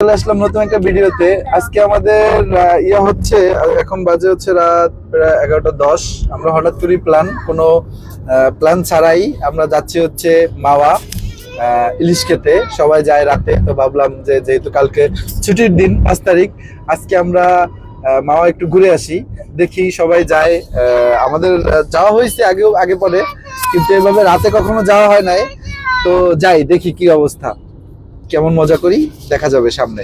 চলে আসলাম নতুন একটা ভিডিওতে। আজকে আমাদের ইয়া হচ্ছে, এখন বাজে হচ্ছে রাত প্রায় 11:10। আমরা হঠাৎ করে কোনো প্ল্যান ছাড়াই আমরা যাচ্ছি হচ্ছে মাওয়া ইলিশ খেতে। সবাই যায় রাতে, তো ভাবলাম যে যেহেতু কালকে ছুটির দিন 5 তারিখ, আজকে আমরা মাওয়া একটু ঘুরে আসি, দেখি সবাই যায়। আমাদের যাওয়া হয়েছে আগে পরে, কিন্তু এভাবে রাতে কখনো যাওয়া হয় নাই। তো যাই, দেখি কি অবস্থা, কেমন মজা করি দেখা যাবে সামনে।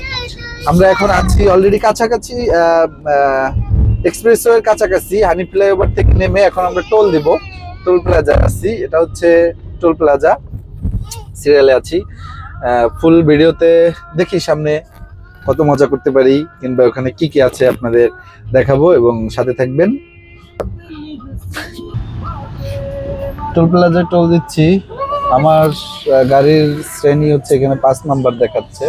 আমরা এখন আছি অলরেডি কাছাকাছি, এক্সপ্রেসওয়ের কাছাকাছি। হানি ফ্লাইওভার থেকে নেমে এখন আমরা টোল দিব। টোল প্লাজা আছি, এটা হচ্ছে টোল প্লাজা, সিরিয়ালে আছি। ফুল ভিডিওতে দেখি সামনে কত মজা করতে পারি, কিংবা ওখানে কি কি আছে আপনাদের দেখাবো, এবং সাথে থাকবেন। টোল প্লাজা টোল দিচ্ছি। আমার গাড়ির শ্রেণী হচ্ছে এখানে 5 নাম্বার দেখাচ্ছে।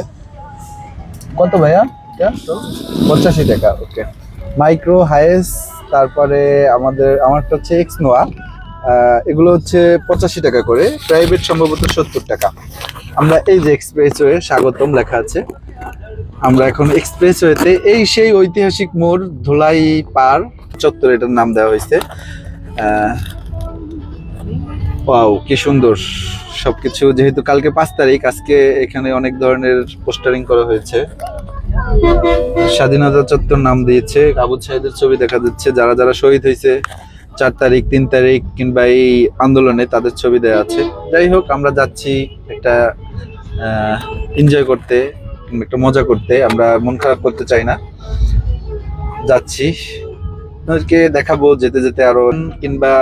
কত ভাইয়া? 85 টাকা। ওকে, মাইক্রো, হাইয়েস, তারপরে আমারটা হচ্ছে এক্স নোয়া, এগুলো হচ্ছে 85 টাকা করে। প্রাইভেট সম্ভবত 70 টাকা। আমরা এই যে এক্সপ্রেসওয়ে স্বাগতম লেখা আছে, আমরা এখন এক্সপ্রেসওয়েতে, এই সেই ঐতিহাসিক মোড় ধুলাই পার চত্বর, এটার নাম দেওয়া হয়েছে। ওয়াও, কি সুন্দর সবকিছু। যেহেতু কালকে 5 তারিখ, আজকে এখানে অনেক ধরনের পোস্টারিং করা হয়েছে। স্বাধীনতা চত্বর নাম দিয়েছে, আবু সাইদের ছবি দেখা যাচ্ছে, যারা যারা শহীদ হয়েছে 4 তারিখ 3 তারিখ কিংবা এই আন্দোলনে, তাদের ছবি দেওয়া আছে। যাই হোক, আমরা যাচ্ছি একটা এনজয় করতে, একটা মজা করতে। আমরা মন খারাপ করতে চাই না, যাচ্ছি। ওদেরকে দেখাবো যেতে যেতে আরো, কিংবা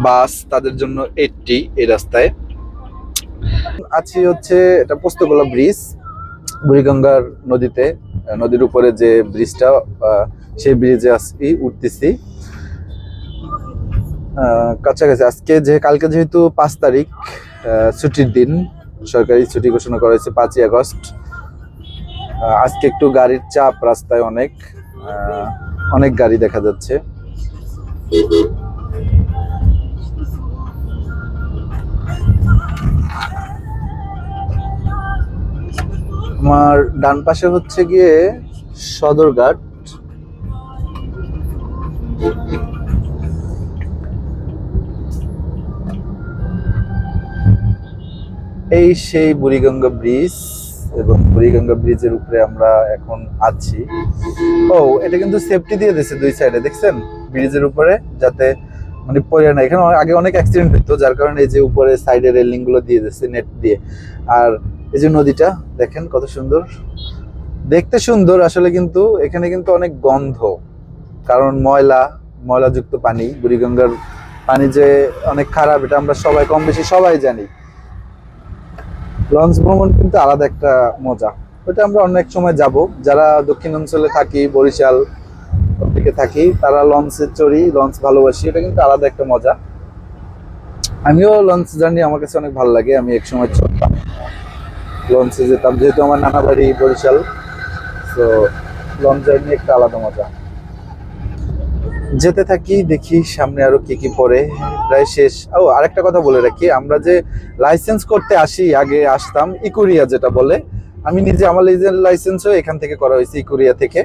বাস, তাদের জন্য 80 এই রাস্তায় আছি। হচ্ছে এটা পোস্তগোলা ব্রিজ, বুড়িগঙ্গার নদীর উপরে যে ব্রিজটা, সেই ব্রিজে আসছি, উঠতেছি কাছাকাছি। কালকে যেহেতু 5 তারিখ, ছুটির দিন, সরকারি ছুটি ঘোষণা করা হয়েছে 5ই আগস্ট। আজকে একটু গাড়ির চাপ, রাস্তায় অনেক গাড়ি দেখা যাচ্ছে। আমার ডান পাশে হচ্ছে গিয়ে সদরঘাট। এই সেই বুড়িগঙ্গা ব্রিজ, এবং বুড়িগঙ্গা ব্রিজের উপরে আমরা এখন আছি। ও, এটা কিন্তু সেফটি দিয়ে দিয়েছে 2 সাইডে, দেখছেন ব্রিজের উপরে, যাতে মানে পড়ে না। এখানে আগে অনেক অ্যাক্সিডেন্ট হতো, যার কারণে এই যে উপরে সাইডে রেলিং গুলো দিয়ে দিয়েছে নেট দিয়ে। আর এই যে নদীটা দেখেন কত সুন্দর, দেখতে সুন্দর আসলে, কিন্তু এখানে কিন্তু অনেক গন্ধ, কারণ ময়লাযুক্ত পানি। বুড়িগঙ্গার পানি যে অনেক খারাপ, এটা আমরা সবাই কম বেশি সবাই জানি। লঞ্চ ভ্রমণ কিন্তু আলাদা একটা মজা, ওটা আমরা অনেক সময় যাব। যারা দক্ষিণ অঞ্চলে থাকি, বরিশাল দিকে থাকি, তারা লঞ্চে চড়ি, লঞ্চ ভালোবাসি, এটা কিন্তু আলাদা একটা মজা। আমিও লঞ্চ জার্নি, আমার কাছে অনেক ভালো লাগে। আমি এক সময় চড়তাম, লঞ্চে যেতাম, যেহেতু আমার নানা বাড়ি বরিশাল, তো লঞ্চ জার্নি একটা আলাদা মজা। যেতে থাকি, দেখি সামনে আরো কি কি পড়ে, প্রায় শেষ। ও, আরেকটা কথা বলে রাখি, আমরা যে লাইসেন্স করতে আসি, আগে আসতাম ইকুরিয়া যেটা বলে। আমি নিজে, আমার লাইসেন্সও এখান থেকে করা হয়েছে, ইকুরিয়া থেকে।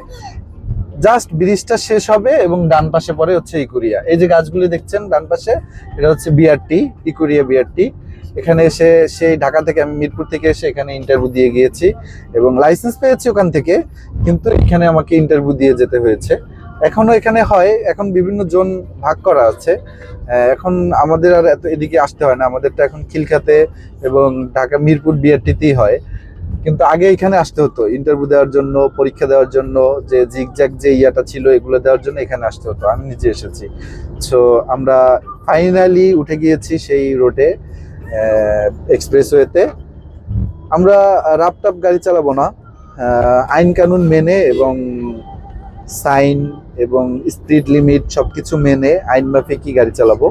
জাস্ট ব্রিজটা শেষ হবে এবং ডান পাশে পড়ে হচ্ছে ইকুরিয়া। এই যে গাছগুলি দেখছেন ডান পাশে, এটা হচ্ছে বিআরটি, ইকুরিয়া বিআরটি। এখানে এসে, সেই ঢাকা থেকে, আমি মিরপুর থেকে এসে এখানে ইন্টারভিউ দিয়ে গিয়েছি এবং লাইসেন্স পেয়েছি ওখান থেকে, কিন্তু এখানে আমাকে ইন্টারভিউ দিয়ে যেতে হয়েছে। এখনো এখানে হয়, এখন বিভিন্ন জোন ভাগ করা আছে। এখন আমাদের আর এত এদিকে আসতে হয় না, আমাদেরটা এখন খিলখাতে এবং ঢাকা মিরপুর বিআরটিতেই হয়। কিন্তু আগে এখানে আসতে হতো ইন্টারভিউ দেওয়ার জন্য, পরীক্ষা দেওয়ার জন্য, যে জিগজ্যাগ যে ইয়াটা ছিল এগুলো দেওয়ার জন্য এখানে আসতে হতো। আমি নিজে এসেছি। সো আমরা ফাইনালি উঠে গিয়েছি সেই রোডে, এক্সপ্রেসওয়েতে। আমরা রাপটাপ গাড়ি চালাবো না, আইন কানুন মেনে এবং সাইন এবং স্পিড লিমিট সবকিছু মেনে আইন মাফিকই গাড়ি চালাবো।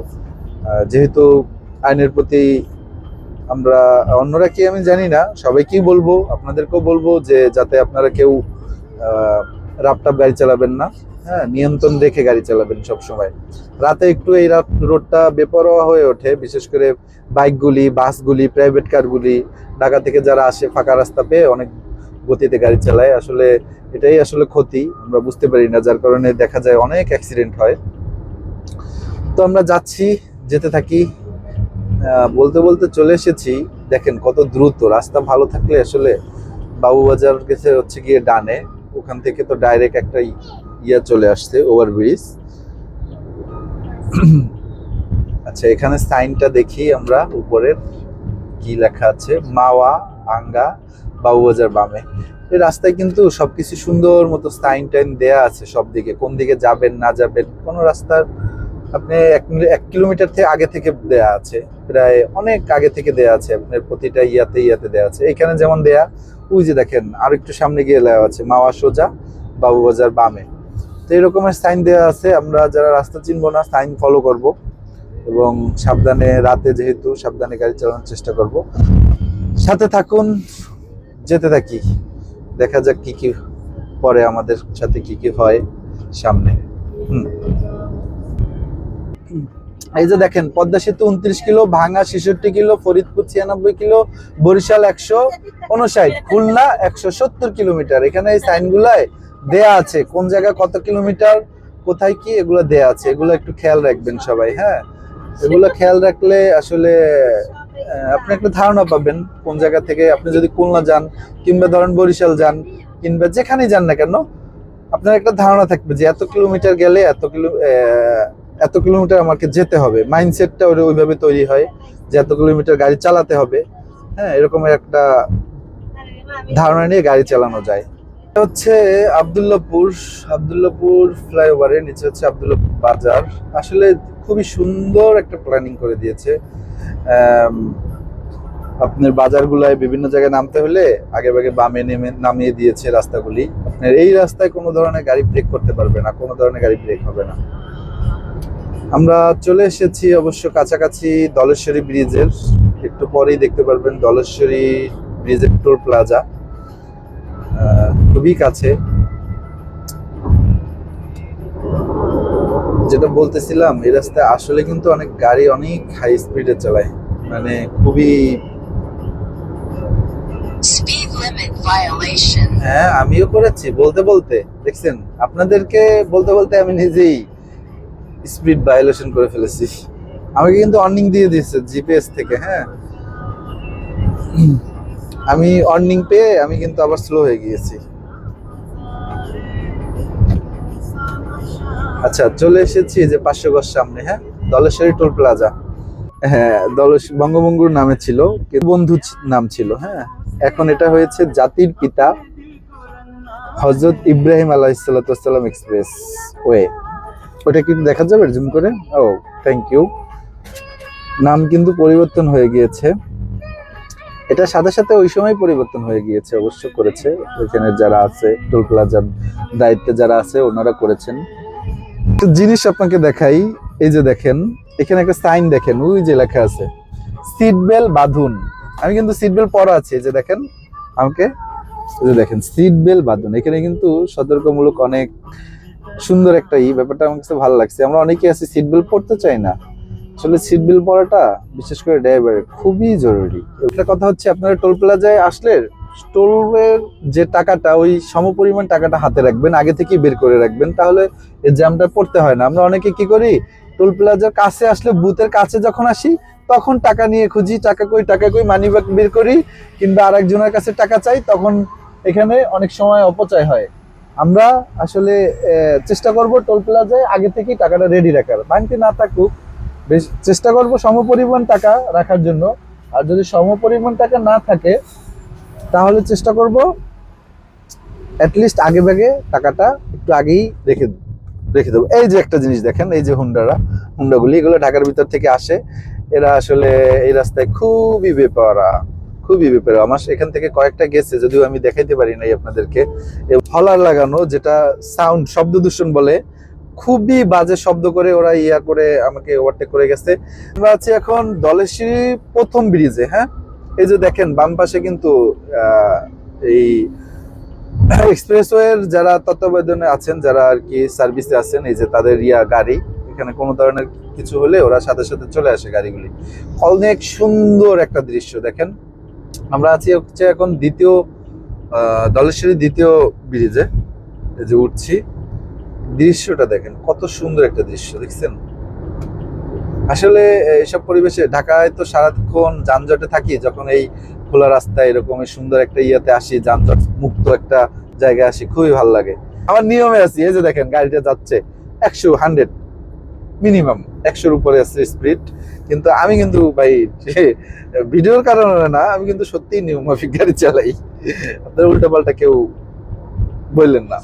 যেহেতু আইনের প্রতি আমরা, অন্যরা কি আমি জানি না, সবাইকেই বলবো, আপনাদেরকেও বলবো যে যাতে আপনারা কেউ রাপটাপ গাড়ি চালাবেন না। হ্যাঁ, নিয়ন্ত্রণ রেখে গাড়ি চালাবেন সব সময়। রাতে একটু এই রোডটা বেপরোয়া হয়ে ওঠে, বিশেষ করে বাইকগুলি, বাসগুলি, প্রাইভেট কারগুলি ঢাকা থেকে যারা আসে ফাঁকা রাস্তা পেয়ে অনেক গতিতে গাড়ি চালায়, আসলে এটাই আসলে ক্ষতি, আমরা বুঝতে পারি না, যার কারণে দেখা যায় অনেক অ্যাক্সিডেন্ট হয়। তো আমরা যাচ্ছি, যেতে থাকি, বলতে বলতে চলে এসেছি। দেখেন কত দ্রুত, রাস্তা ভালো থাকলে আসলে বাবুবাজার গেছে হচ্ছে গিয়ে ডানে, ওখান থেকে তো ডাইরেক্ট একটা ইয়া চলে আসছে, ওভারব্রিজ। আচ্ছা, এখানে সাইনটা দেখি আমরা, উপরের কি লেখা আছে, মাওয়া ভাঙ্গা বাবুবাজার বামে। এই রাস্তায় কিন্তু সবকিছু সুন্দর মতো সাইন টাইন দেয়া আছে সব দিকে, কোন দিকে যাবেন না যাবেন, কোনো রাস্তার আপনি 1 কিলোমিটার থেকে আগে থেকে দেয়া আছে, প্রায় অনেক আগে থেকে দেয়া আছে, আপনার প্রতিটা ইয়াতে দেয়া আছে। এখানে যেমন দেয়া, ওই যে দেখেন আর একটু সামনে গিয়ে লেখা আছে মাওয়া সোজা বাবুবাজার বামে। তো এরকমের সাইন দেওয়া আছে, আমরা যারা রাস্তা চিনবো না সাইন ফলো করব এবং সাবধানে, রাতে যেহেতু সাবধানে গাড়ি চালানোর চেষ্টা করব। সাথে থাকুন, যেতে থাকি, দেখা যাক কি কি পরে আমাদের সাথে কি কি হয় সামনে। এই যে দেখেন পদ্মা সেতু 29 kilo, Bhanga 66 kilo, Faridpur 96 kilo, Barishal 159, Khulna 170 kilometre. এখানে এই সাইনগুলায় দেয়া আছে কোন জায়গা কত কিলোমিটার, কোথায় কি, এগুলো দেয়া আছে, এগুলো একটু খেয়াল রাখবেন সবাই। হ্যাঁ, এগুলো খেয়াল রাখলে আসলে আপনি একটা ধারণা পাবেন কোন জায়গা থেকে, আপনি যদি খুলনা যান কিংবা ধরেন বরিশাল যান কিংবা যেখানেই যান না কেন, আপনার একটা ধারণা থাকবে যে এত কিলোমিটার গেলে এত কিলোমিটার আমাকে যেতে হবে, মাইন্ডসেটটা ওইভাবে তৈরি হয় যে এত কিলোমিটার গাড়ি চালাতে হবে। হ্যাঁ, এরকমের একটা ধারণা নিয়ে গাড়ি চালানো যায়। হচ্ছে আব্দুল্লাহপুর ফ্লাইওভারের নিচে হচ্ছে আব্দুল্লাহপুর বাজার। আসলে খুবই সুন্দর একটা প্ল্যানিং করে দিয়েছে। আপনার বাজারগুলায় বিভিন্ন জায়গায় নামতে হলে আগে ভাগে বামে নামিয়ে দিয়েছে রাস্তাগুলি। আপনার এই রাস্তায় কোনো ধরনের গাড়ি ব্রেক করতে পারবে না, কোনো ধরনের গাড়ি ব্রেক হবে না। আমরা চলে এসেছি অবশ্য কাছাকাছি ধলেশ্বরী ব্রিজের, একটু পরেই দেখতে পারবেন ধলেশ্বরী ব্রিজের টোল প্লাজা, খুবই কাছে। যেটা বলতেছিলাম, এই রাস্তায় আসলে কিন্তু অনেক গাড়ি অনেক হাই স্পিডে চালায়, মানে খুবই। হ্যাঁ, আমিও করেছি বলতে বলতে, দেখছেন আপনাদেরকে বলতে বলতে আমি নিজেই স্পিড ভায়োলেশন করে ফেলেছি। আমাকে কিন্তু ওয়ার্নিং দিয়ে দিয়েছে জিপিএস থেকে। হ্যাঁ, আমি ওয়ার্নিং পেয়ে আমি কিন্তু আবার স্লো হয়ে গিয়েছি। আচ্ছা, চলে এসেছি যে 500 গজ সামনে। হ্যাঁ, ধলেশ্বরী টোল প্লাজা। হ্যাঁ, বঙ্গবন্ধুর নামে ছিল, বন্ধু নাম ছিল। হ্যাঁ, এখন এটা হয়েছে জাতির পিতা হযরত ইব্রাহিম আলাইহিসসালাম এক্সপ্রেস ওয়ে। ওটা কিন্তু দেখা যাবে জুম করে? ও, থ্যাংক ইউ। নাম কিন্তু পরিবর্তন হয়ে গিয়েছে, এটা সাথে সাথে ওই সময় পরিবর্তন হয়ে গিয়েছে, অবশ্য করেছে এখানে যারা আছে টোল প্লাজার দায়িত্বে যারা আছে ওনারা করেছেন। একটা জিনিস আপনাকে দেখাই, এই যে দেখেন এখানে একটা সাইন দেখেন, ওই যে লেখা আছে সিট বেল্ট বাঁধুন। আমি কিন্তু সিট বেল্ট পরা আছে, এই যে দেখেন আমাকে, এই যে দেখেন সিট বেল্ট বাঁধুন। এখানে কিন্তু সতর্কমূলক অনেক সুন্দর একটা ব্যাপারটা আমার কাছে ভালো লাগছে। আমরা অনেকেই আছি সিট বেল্ট পরতে চাই না, আসলে সিট বেল্ট পরাটা বিশেষ করে ড্রাইভারের খুবই জরুরি। একটা কথা হচ্ছে, আপনারা টোল প্লাজায় আসলে টোলের যে টাকাটা, ওই সমপরিমাণ টাকাটা হাতে রাখবেন, আগে থেকেই বের করে রাখবেন, তাহলে এই জ্যামটা পড়তে হয় না। আমরা অনেকে কি করি, টোল প্লাজার কাছে আসলে, বুথের কাছে যখন আসি তখন টাকা নিয়ে খুঁজি, টাকা কই মানি ব্যাগ বের করি, কিংবা আরেকজনের কাছে টাকা চাই, তখন এখানে অনেক সময় অপচয় হয়। আমরা আসলে চেষ্টা করব টোল প্লাজায় আগে থেকেই টাকাটা রেডি রাখার, ব্যাংকে না থাকুক বেশ চেষ্টা করব সমপরিমাণ টাকা রাখার জন্য। আর যদি সমপরিমাণ টাকা না থাকে তাহলে চেষ্টা করব অ্যাটলিস্ট আগে ভাগে টাকাটা একটু আগেই রেখে দেবো। এই যে একটা জিনিস দেখেন, এই যে হুন্ডাগুলি, এগুলো ঢাকার ভিতর থেকে আসে। এরা আসলে এই রাস্তায় খুবই বেপরোয়া। আমার এখান থেকে কয়েকটা গেছে, যদিও আমি দেখাইতে পারি নাই আপনাদেরকে। হলার লাগানো, যেটা সাউন্ড, শব্দ দূষণ বলে, খুবই বাজে শব্দ করে ওরা করে আমাকে ওভারটেক করে গেছে। আমরা আছি এখন ধলেশ্বরী প্রথম ব্রিজে। হ্যাঁ, এই যে দেখেন বাম পাশে কিন্তু এই এক্সপ্রেসওয়ের যারা তত্ত্বাবধানে আছেন, যারা আর কি সার্ভিসে আছেন, এই যে তাদের গাড়ি, এখানে কোনো ধরনের কিছু হলে ওরা সাথে সাথে চলে আসে গাড়িগুলি। অনেক সুন্দর একটা দৃশ্য দেখেন, আমরা আছি হচ্ছে এখন দ্বিতীয় ধলেশ্বরী দ্বিতীয় ব্রিজে, এই যে উঠছি। দৃশ্যটা দেখেন, কত সুন্দর একটা দৃশ্য দেখছেন। আসলে এইসব পরিবেশে, ঢাকায় তো সারাক্ষণ যানজটে থাকি, যখন এই খোলা রাস্তায় এরকম সুন্দর একটা ইয়াতে আসি, যানজট মুক্ত একটা জায়গায় আসি, খুবই ভালো লাগে। আমার নিয়মে আছি, এই যে দেখেন গাড়িটা যাচ্ছে 100 মিনিমাম 100-র উপরে আছে স্পিড। কিন্তু আমি কিন্তু ভাই ভিডিওর কারণে না, আমি কিন্তু সত্যিই নিয়ম মাফিক গাড়ি চালাই। আপনার উল্টাপাল্টা কেউ বললেন না।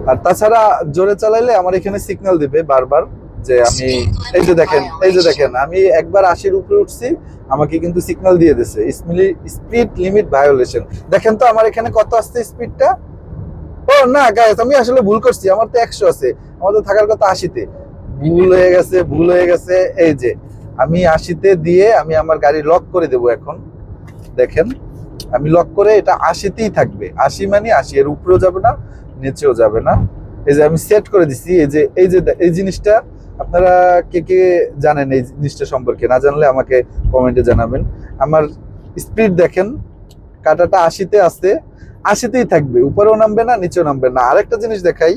আর তাছাড়া জোরে চালাইলে আমার এখানে সিগন্যাল দিবে বারবার যে আমি, এই যে দেখেন আমি একবার 80-র উপরে উঠছি, আমাকে কিন্তু সিগন্যাল দিয়ে দিছে স্পিড লিমিট ভায়োলেশন। দেখেন তো আমার এখানে কত আসছে স্পিডটা। ও না গাইস, আমি আসলে ভুল করছি, আমার তো 100 আছে, আমার তো থাকার কথা 80-তে। ভুল হয়ে গেছে। এই যে আমি 80-তে দিয়ে আমি আমার গাড়ি লক করে দেব এখন। দেখেন আমি লক করে, এটা 80-তেই থাকবে। 80 মানে 80, এর উপরেও যাবে না, নিচেও যাবে না। এই যে আমি সেট করে দিছি। এই জিনিসটা আপনারা কে কে জানেন এই জিনিসটা সম্পর্কে? না জানলে আমাকে কমেন্টে জানাবেন। আমার স্পিড দেখেন, কাটাটা 80-তে আছে, 80-তেই থাকবে, উপরেও নামবে না, নিচেও নামবে না। আরেকটা জিনিস দেখাই,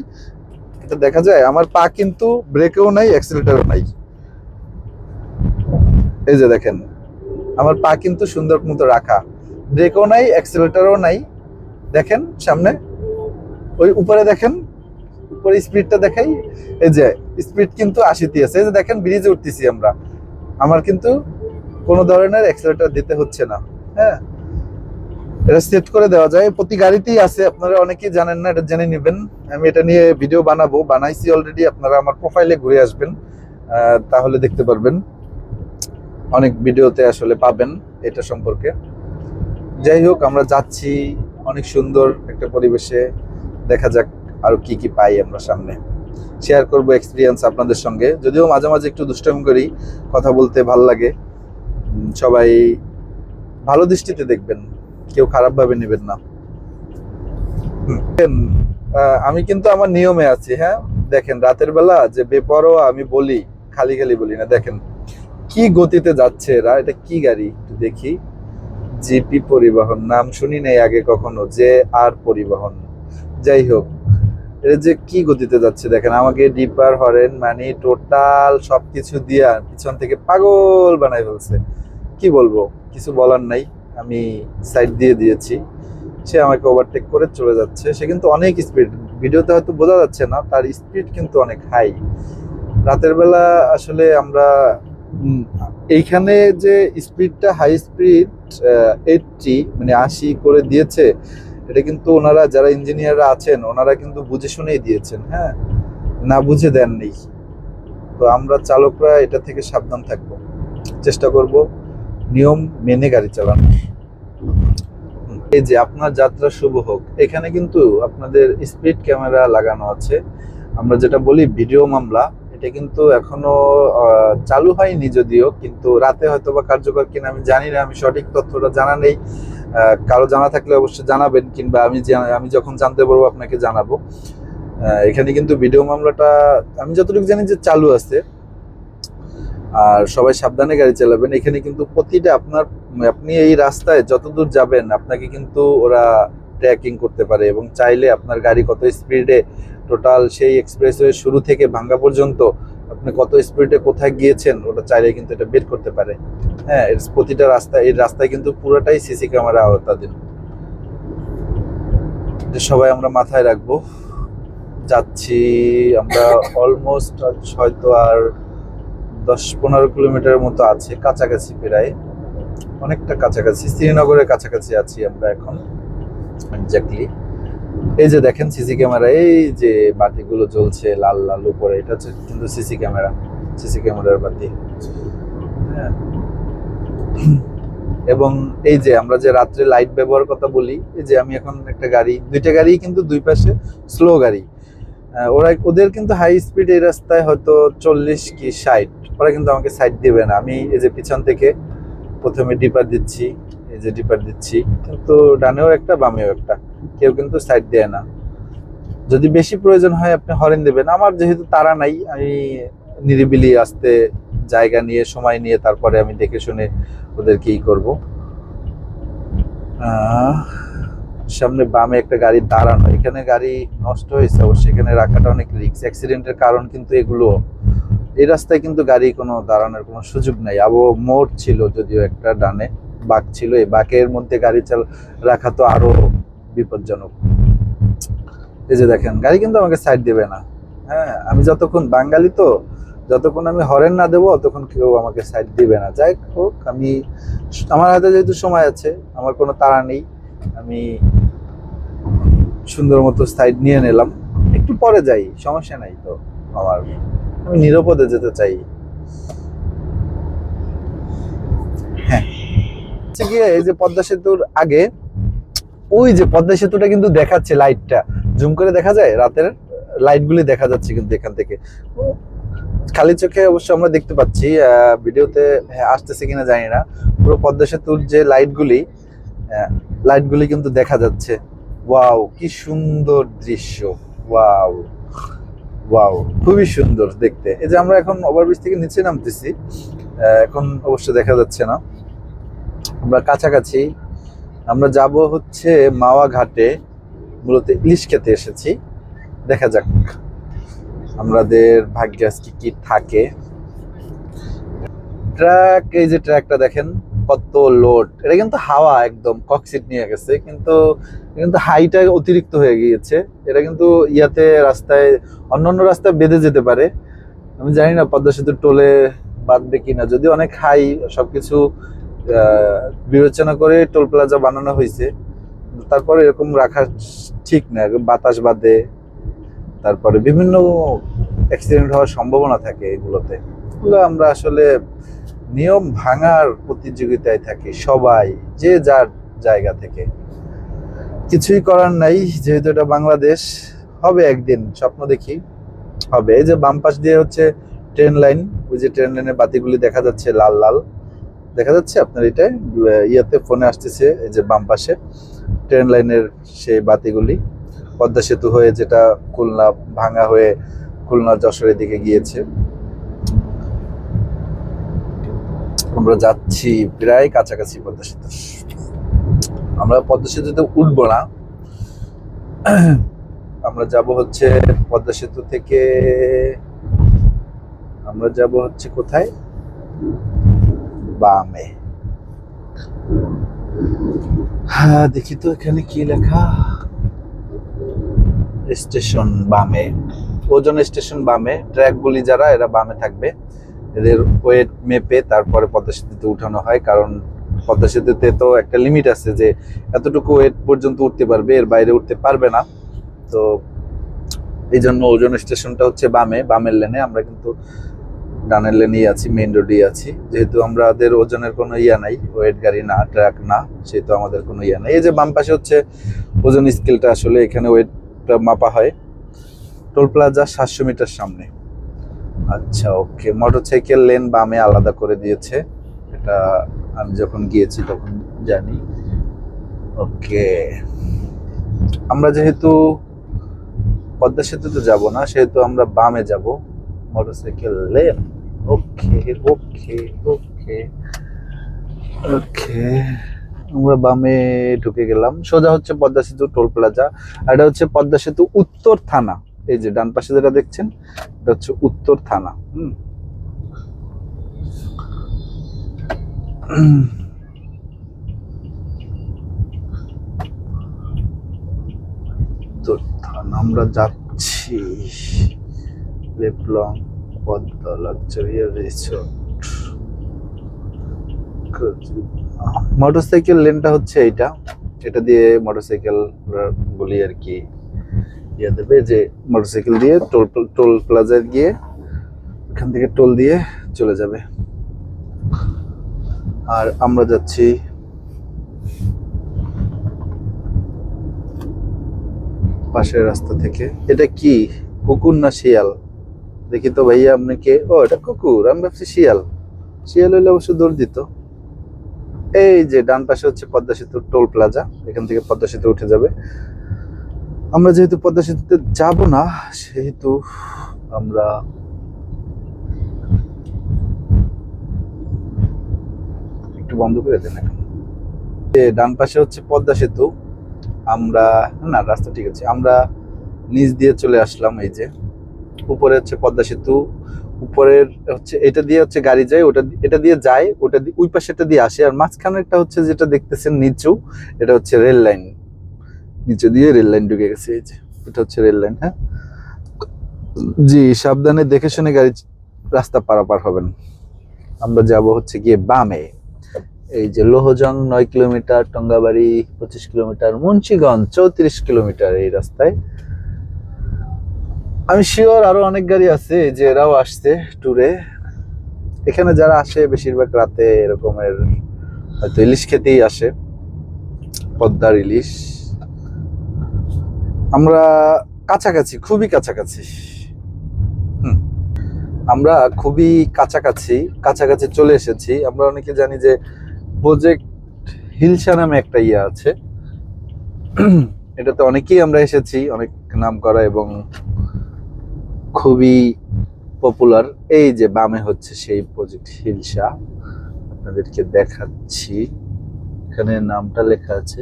এটা দেখা যায় আমার পা কিন্তু ব্রেকেও নাই, অ্যাক্সিলারেটরও নাই। এই যে দেখেন আমার পা কিন্তু সুন্দর মতো রাখা, ব্রেকও নাই, অ্যাক্সিলারেটরও নাই। দেখেন সামনে, ওই উপরে দেখেন, উপরে স্পিডটা দেখাই। এই যে স্পিড কিন্তু 80-তে আছে। এই যে দেখেন ব্রিজে উঠতেছি আমরা, আমার কিন্তু কোনো ধরনের অ্যাক্সিলারেটর দিতে হচ্ছে না। হ্যাঁ, এটা সেট করে দেওয়া যায়, প্রতি গাড়িতেই আছে। আপনারা অনেকেই জানেন না, এটা জেনে নেবেন। আমি এটা নিয়ে ভিডিও বানাইছি অলরেডি। আপনারা আমার প্রোফাইলে ঘুরে আসবেন, তাহলে দেখতে পারবেন। অনেক ভিডিওতে আসলে পাবেন এটা সম্পর্কে। যাই হোক, আমরা যাচ্ছি অনেক সুন্দর একটা পরিবেশে। দেখা যাক আর কি কি পাই আমরা সামনে। শেয়ার করব এক্সপিরিয়েন্স আপনাদের সঙ্গে, যদিও মাঝে মাঝে একটু দুষ্টামি করি, কথা বলতে ভালো লাগে। সবাই ভালো দৃষ্টিতে দেখবেন, কেউ খারাপ ভাবে নেবেন না। আমি কিন্তু আমার নিয়মে আছি। হ্যাঁ, দেখেন রাতের বেলা যে বেপরোয়া আমি বলি, খালি খালি বলি না। দেখেন কি গতিতে যাচ্ছে এরা, এটা কি গাড়ি একটু দেখি। জিপি পরিবহন, নাম শুনি নাই আগে কখনো, যে আর পরিবহন। যাই হোক, এটা যে কি গতিতে যাচ্ছে দেখেন, আমাকে ডিপার হরেন মানে টোটাল সবকিছু দিয়া পিছন থেকে পাগল বানাই ফেলছে। কি বলবো, কিছু বলার নাই। আমি সাইড দিয়ে দিয়েছি, সে আমাকে ওভারটেক করে চলে যাচ্ছে। সে কিন্তু অনেক স্পিড, ভিডিওতে হয়তো বোঝা যাচ্ছে না, তার স্পিড কিন্তু অনেক হাই। রাতের বেলা আসলে আমরা এইখানে যে স্পিডটা হাই স্পিড 80 মানে 80 করে দিয়েছে, এটা কিন্তু ওনারা যারা ইঞ্জিনিয়াররা আছেন ওনারা কিন্তু বুঝে শুনেই দিয়েছেন। হ্যাঁ, না বুঝে দেননি। তো আমরা চালকরা এটা থেকে সাবধান থাকবো, চেষ্টা করব নিয়ম মেনে গাড়ি চালানো। এই যে আপনার যাত্রা শুভ হোক, এখানে কিন্তু আপনাদের স্পিড ক্যামেরা লাগানো আছে। আমরা যেটা বলি ভিডিও মামলা, এটা কিন্তু এখনো চালু হয়নি যদিও, কিন্তু রাতে হয়তো বা কার্যকর কিনা আমি জানি না, আমি সঠিক তথ্যটা জানা নেই। কারো জানা থাকলে অবশ্যই জানাবেন, কিংবা আমি যখন জানতে পারবো আপনাকে জানাবো। এখানে কিন্তু ভিডিও মামলাটা আমি যতটুকু জানি যে চালু আছে। আর সবাই সাবধানে গাড়ি চালাবেন। এখানে কিন্তু প্রতিটা আপনি এই রাস্তায় যতদূর যাবেন আপনাকে কিন্তু ওরা ট্র্যাকিং করতে পারে, এবং চাইলে আপনার গাড়ি কত স্পিডে টোটাল সেই এক্সপ্রেসওয়ে শুরু থেকে ভাঙ্গা পর্যন্ত আপনি কত স্পিডে কোথায় গিয়েছেন ওটা চাইলে কিন্তু এটা বের করতে পারে। হ্যাঁ, প্রতিটা রাস্তায়, এই রাস্তায় কিন্তু পুরোটাই সিসি ক্যামেরা আওতাধীন। যে সবাই আমরা মাথায় রাখবো। যাচ্ছি আমরা অলমোস্ট হয়তো আর 10-15 কিলোমিটারের মতো আছে, কাছাকাছি, প্রায় অনেকটা কাছাকাছি, শ্রীনগরের কাছাকাছি আছি আমরা এখন এক্স্যাক্টলি। এই যে দেখেন সিসি ক্যামেরা, এই যে বাতিগুলো জ্বলছে লাল লাল উপরে, এটা হচ্ছে কিন্তু সিসি ক্যামেরার বাতি। হ্যাঁ, এবং এই যে আমরা যে রাত্রে লাইট ব্যবহার কথা বলি, এই যে আমি এখন একটা গাড়ি, দুইটা গাড়ি কিন্তু দুই পাশে স্লো গাড়ি, ওদের কিন্তু হাই স্পিড এই রাস্তায় হয়তো 40 কি 60, ওরা কিন্তু আমাকে সাইড দিবে না। আমি এই যে পিছন থেকে প্রথমে ডিপার দিচ্ছি, এই যে ডিপার দিচ্ছি, কিন্তু ডানেও একটা বামেও একটা, কেউ কিন্তু সাইড দেয় না। যদি বেশি প্রয়োজন হয় আপনি হরেন দেবেন। আমার যেহেতু তাড়া নাই, আমি নিরিবিলি আস্তে জায়গা নিয়ে সময় নিয়ে তারপরে আমি দেখে শুনে ওদেরকে ই করবো। আহ, সামনে বামে একটা গাড়ি দাঁড়ানো, এখানে গাড়ি নষ্ট হয়েছে অবশ্যই, এখানে রাখাটা অনেক রিস্ক, অ্যাক্সিডেন্টের কারণ কিন্তু এগুলো। এই রাস্তায় কিন্তু গাড়ি কোনো দাঁড়ানোর কোনো সুযোগ নাই। মোড় ছিল যদিও, একটা ডানে বাঁক ছিল, এই বাঁকের মধ্যে গাড়ি রাখা তো আরো বিপজ্জনক। এই যে দেখেন, গাড়ি কিন্তু আমাকে সাইড দেবে না। হ্যাঁ, আমি যতক্ষণ বাঙালি তো, যতক্ষণ আমি হরেন না দেবো ততক্ষণ কেউ আমাকে সাইড দিবে না। যাই হোক, আমার হাতে যেহেতু সময় আছে, আমার কোনো তাড়া নেই, আমি সুন্দর মতো সাইড নিয়ে নিলাম। একটু পরে যাই, সমস্যা নাই তো আমার, আমি নিরাপদে যেতে চাই। হ্যাঁ, গিয়ে এই যে পদ্মা সেতুর আগে, ওই যে পদ্মা সেতুটা কিন্তু দেখাচ্ছে, লাইটটা জুম করে দেখা যায়, রাতের লাইট গুলি দেখা যাচ্ছে কিন্তু এখান থেকে। খালি চোখে অবশ্য আমরা দেখতে পাচ্ছি, ভিডিওতে আসতেছে কিনা জানি না, পুরো পদ্মা সেতুর যে লাইটগুলি কিন্তু দেখা যাচ্ছে। ওয়াও, কি সুন্দর দৃশ্য! ওয়াও ওয়াও, খুবই সুন্দর দেখতে। এই যে আমরা এখন ওভারব্রিজ থেকে নিচে নামতেছি, এখন অবশ্য দেখা যাচ্ছে না, আমরা কাছাকাছি। আমরা যাব হচ্ছে মাওয়া ঘাটে, মূলত ইলিশ খেতে এসেছি। দেখা যাক আমাদের ভাগ্যে আজকে কি থাকে। ট্রাক, এই যে ট্রাকটা দেখেন কত লোড, এটা কিন্তু হাওয়া একদম ককসিট নিয়ে গেছে, কিন্তু কিন্তু হাইটা অতিরিক্ত হয়ে গিয়েছে। এটা কিন্তু রাস্তায়, অন্যান্য রাস্তায় বেঁধে যেতে পারে, আমি জানি না পদ্মা সেতুর টোলে বাঁধবে কিনা, যদি অনেক হাই, সবকিছু বিবেচনা করে টোল প্লাজা বানানো হয়েছে, তারপরে এরকম রাখা ঠিক না, বাতাস বাদে, তারপরে বিভিন্ন অ্যাক্সিডেন্ট হওয়ার সম্ভাবনা থাকে এগুলোতে। এগুলো আমরা আসলে নিয়ম ভাঙার প্রতিযোগিতায় থাকি সবাই, যে যার জায়গা থেকে। কিছুই করার নাই, যেহেতু এটা বাংলাদেশ, হবে একদিন, স্বপ্ন দেখি হবে। এই যে বাম পাশ দিয়ে হচ্ছে ট্রেন লাইন, ওই যে ট্রেন লাইনের বাতিগুলি দেখা যাচ্ছে, লাল লাল দেখা যাচ্ছে আপনার, এটা ফোনে আসতেছে। এই যে বাম পাশে ট্রেন লাইনের সেই বাতিগুলি, পদ্মা সেতু হয়ে যেটা খুলনা ভাঙা হয়ে খুলনা যশোরের দিকে গিয়েছে। আমরা যাচ্ছি প্রায় কাছাকাছি পদ্মা সেতু। আমরা পদ্মা সেতুতে উঠবো না, আমরা যাব হচ্ছে পদ্মা সেতু থেকে, আমরা যাব হচ্ছে কোথায়, বামে। হ্যাঁ, দেখি তো এখানে কি লেখা, স্টেশন বামে, ওজন স্টেশন বামে, ট্র্যাকগুলি যারা, এরা বামে থাকবে, এদের ওয়েট মেপে তারপরে পদ্মা সেতুতে উঠানো হয়। কারণ পদ্মা সেতুতে তো একটা লিমিট আছে যে এতটুকু ওয়েট পর্যন্ত উঠতে পারবে, এর বাইরে উঠতে পারবে না। তো এই জন্য ওজন স্টেশনটা হচ্ছে বামের লেনে, আমরা কিন্তু ডানের লেনেই আছি, মেইন রোডেই আছি। যেহেতু আমাদের ওজনের কোনো নাই, ওয়েট গাড়ি না, ট্রাক না, সেহেতু আমাদের কোনো নাই। এই যে বাম পাশে হচ্ছে ওজন স্কেলটা, আসলে এখানে ওয়েটটা মাপা হয়। টোল প্লাজা 700 মিটার সামনে। আচ্ছা, ওকে, মোটরসাইকেল লেন বামে আলাদা করে দিয়েছে, এটা আমি যখন গিয়েছি তখন জানি। ওকে, আমরা যেহেতু পদ্মা সেতুতে যাব না, সেহেতু আমরা বামে যাব, মোটরসাইকেল লেন। ওকে ওকে ওকে ওকে, আমরা বামে ঢুকে গেলাম, সোজা হচ্ছে পদ্মা সেতু টোল প্লাজা। আর এটা হচ্ছে পদ্মা সেতু উত্তর থানা, এই যে ডান পাশে যেটা দেখছেন, এটা হচ্ছে উত্তর থানা। উত্তর থানা আমরা যাচ্ছি, লেপলং পদ্মা লাক্সারিয়ার রিসোর্ট। মোটরসাইকেল লেনটা হচ্ছে এইটা, এটা দিয়ে মোটরসাইকেল গুলি আর কি দেবে, যে মোটরসাইকেল দিয়ে টোল প্লাজায় গিয়ে এখান থেকে টোল দিয়ে চলে যাবে। আর আমরা যাচ্ছি পাশের রাস্তা থেকে। এটা কি কুকুর না শিয়াল? দেখি তো ভাইয়া, আপনি কে? ও, এটা কুকুর, আমি ভাবছি শিয়াল। শিয়াল হইলে অবশ্য দৌড় দিত। এই যে ডান পাশে হচ্ছে পদ্মা সেতু টোল প্লাজা, এখান থেকে পদ্মা সেতু উঠে যাবে। আমরা যেহেতু পদ্মা সেতুতে যাব না, সেহেতু আমরা একটু বন্ধ করে দেন এখন। ডান পাশে হচ্ছে পদ্মা সেতু। আমরা না, রাস্তা ঠিক আছে, আমরা নিচ দিয়ে চলে আসলাম। এই যে উপরে হচ্ছে পদ্মা সেতু, উপরের হচ্ছে এটা দিয়ে হচ্ছে গাড়ি যায়, ওটা এটা দিয়ে যায়, ওটা ওই পাশেটা দিয়ে আসে। আর মাঝখানেরটা হচ্ছে যেটা দেখতেছেন নিচু, এটা হচ্ছে রেল লাইন, নিচে দিয়ে রেল লাইন ঢুকে গেছে। এই যে এটা হচ্ছে রেল লাইন। হ্যাঁ জি, সাবধানে দেখে শুনে গাড়ি রাস্তা পারাপার হবেন। আমরা যাব হচ্ছে গিয়ে বামে। এই যে Lohajang 9 kilometre, Tongabari 25 kilometre, Munshiganj 34 kilometre এই রাস্তায়। আমি শিওর আরো অনেক গাড়ি আছে যে এরাও আসছে ট্যুরে। এখানে যারা আসে বেশিরভাগ রাতে এরকমের হয়তো ইলিশ খেতেই আসে, পদ্মার ইলিশ। আমরা কাছাকাছি, খুবই কাছাকাছি। আমরা খুবই কাছাকাছি কাছাকাছি চলে এসেছি। আমরা অনেকে জানি যে প্রজেক্ট হিলসা নামে একটা ইয়ে আছে, এটাতে অনেকেই আমরা এসেছি, অনেক নাম করা এবং খুবই পপুলার। এই যে বামে হচ্ছে সেই প্রজেক্ট হিলসা, আপনাদেরকে দেখাচ্ছি, এখানে নামটা লেখা আছে,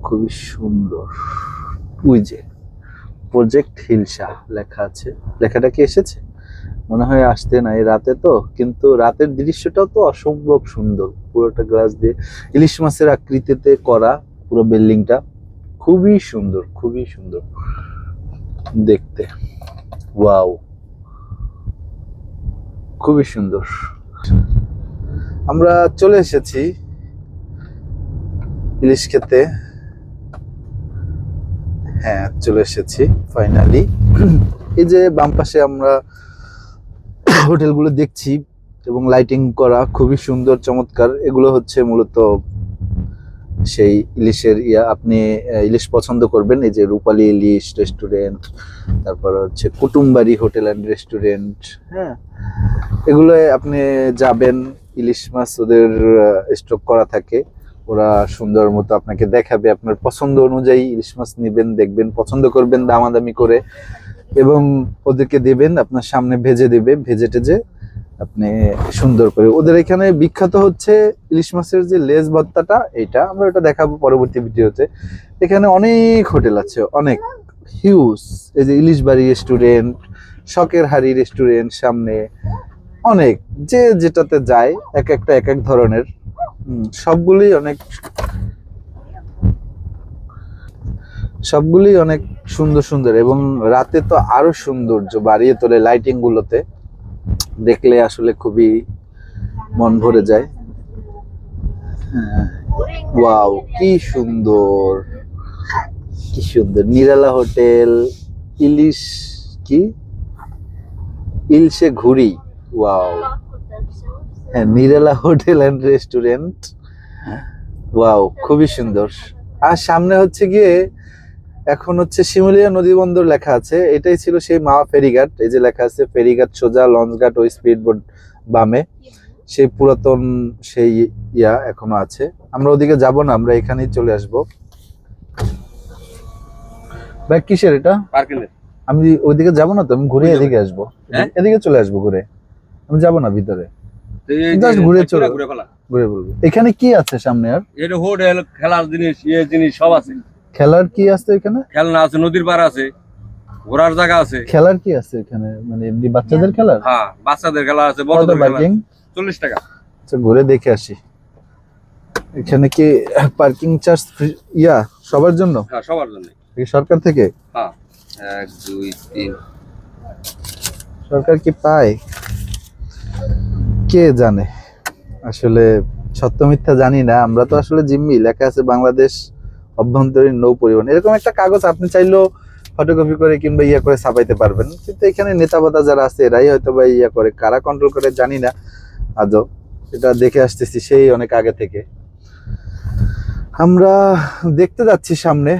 খুবই সুন্দর। ওই যে প্রজেক্ট হিলসা লেখা আছে, লেখাটা কি এসেছে? মনে হয় আসতে নাই, রাতে তো, কিন্তু রাতের দৃশ্যটাও তো অসম্ভব সুন্দর। পুরোটা গ্লাস দিয়ে ইলিশ মাছের আকৃতিতে করা পুরো বিল্ডিংটা, খুবই সুন্দর, খুবই সুন্দর দেখতে। ওয়াও, খুবই সুন্দর। আমরা চলে এসেছি ইলিশ খেতে। হ্যাঁ, চলে এসেছি ফাইনালি। এই যে বাম পাশে আমরা হোটেলগুলো দেখছি এবং লাইটিং করা, খুবই সুন্দর, চমৎকার। এগুলো হচ্ছে মূলত সেই ইলিশের ইয়া। আপনি ইলিশ পছন্দ করবেন, এই যে রূপালী ইলিশ রেস্টুরেন্ট, তারপর হচ্ছে কুটুমবাড়ি হোটেল অ্যান্ড রেস্টুরেন্ট। হ্যাঁ, এগুলো আপনি যাবেন, ইলিশ মাছ ওদের স্টক করা থাকে, ওরা সুন্দর মতো আপনাকে দেখাবে। আপনার পছন্দ অনুযায়ী ইলিশ মাছ নেবেন, দেখবেন, পছন্দ করবেন, দামাদামি করে, এবং ওদেরকে দেবেন, আপনার সামনে ভেজে দেবে, ভেজে টেজে আপনি সুন্দর করে। ওদের এখানে বিখ্যাত হচ্ছে ইলিশ মাছের যে লেজ ভর্তাটা, এইটা আমরা ওটা দেখাবো পরবর্তী ভিডিওতে। এখানে অনেক হোটেল আছে, অনেক হিউজ। এই যে ইলিশ বাড়ি রেস্টুরেন্ট, শখের হাড়ি রেস্টুরেন্ট, সামনে অনেক, যে যেটাতে যায় এক একটা এক এক ধরনের, সবগুলি অনেক সুন্দর সুন্দর, এবং রাতে তো আরো সৌন্দর্য বাড়িয়ে তোলে লাইটিং গুলোতে, দেখলে আসলে খুবই মন ভরে যায়। ওয়াও, কি সুন্দর, কি সুন্দর। নিরালা হোটেল, ইলিশ কি ইলশে ঘুরি। ওয়াও, হ্যাঁ, নিরালা হোটেল এন্ড রেস্টুরেন্ট। ওয়াও, খুবই সুন্দর। আর সামনে হচ্ছে গিয়ে এখন হচ্ছে শিমুলিয়া নদী বন্দর লেখা আছে, এটাই ছিল সেই মাওয়া ফেরিঘাট। এই যে লেখা আছে ফেরিঘাট সোজা, লঞ্চ ঘাট ও স্পিড বোট বামে, সেই পুরাতন সেই ইয়া এখনো আছে। আমরা ওদিকে যাব না, আমরা এখানেই চলে আসবো। ভাই কিসের এটা? পার্কেলের। আমি ওইদিকে যাব না তো, আমি ঘুরে এদিকে আসবো, এদিকে চলে আসবো ঘুরে, আমি যাব না ভিতরে, জাস্ট ঘুরে চলে ঘুরে বলবো। এখানে কি আছে সামনে? আর এটা হোটেল, খেলার জিনিস, জিনিস সব আছে। খেলার কি আছে এখানে? খেলনা আছে, নদীর পার আছে, ঘোরার জায়গা আছে। খেলার কি আছে এখানে, মানে এমনি বাচ্চাদের খেলার? হ্যাঁ, বাচ্চাদের খেলা আছে, বড়দের খেলা। 40 টাকা। আচ্ছা, ঘুরে দেখে আসি। এখানে কি পার্কিং চার্জ ইয়া সবার জন্য? হ্যাঁ, সবার জন্য। সরকার থেকে? হ্যাঁ, 1 2 3। সরকার কি পায় কে জানে, আসলে সত্য মিথ্যা জানি না। আমরা তো আসলে জিম্মি, লেখা আছে বাংলাদেশ অভ্যন্তরীণ নৌ পরিবহন, এরকম একটা কাগজ আপনি চাইলেও ফটোকপি করে কিংবা ইয়া করে ছাপাইতে পারবেন। কিন্তু এখানে নেতাবাদা যারা আছে এরাই হয়তো বা ইয়া করে, কারা কন্ট্রোল করে জানি না। আজও এটা দেখে আসতেছি সেই অনেক আগে থেকে। আমরা দেখতে যাচ্ছি সামনে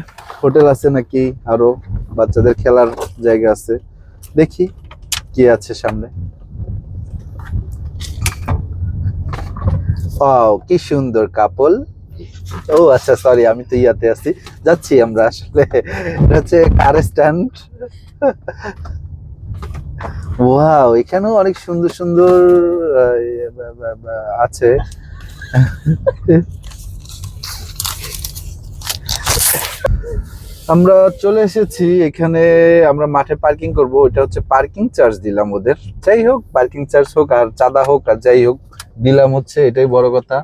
হোটেল আছে নাকি, আরো বাচ্চাদের খেলার জায়গা আছে, দেখি কি আছে সামনে। ওয়াও, কি সুন্দর কাপল। ও আচ্ছা, সরি, আমি তো ইয়াতে আছি, যাচ্ছি আমরা আসলে, এটা হচ্ছে কার স্ট্যান্ড। ওয়াও, এখানেও অনেক সুন্দর সুন্দর আছে। আমরা চলে এসেছি এখানে, আমরা মাঠে পার্কিং করব, এটা হচ্ছে পার্কিং চার্জ দিলাম ওদের। যাই হোক, পার্কিং চার্জ হোক আর চাঁদা হোক আর যাই হোক, দিলাম হচ্ছে, এটাই বড় কথা।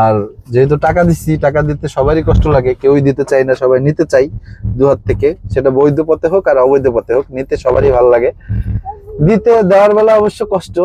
আর যেহেতু টাকা দিচ্ছি, টাকা দিতে সবারই কষ্ট লাগে, কেউই দিতে চাই না, সবাই নিতে চাই দুহাত থেকে, সেটা বৈধ পথে হোক আর অবৈধ পথে হোক, নিতে সবারই ভালো লাগে। দিতে দেওয়ার বেলা অবশ্য কষ্ট,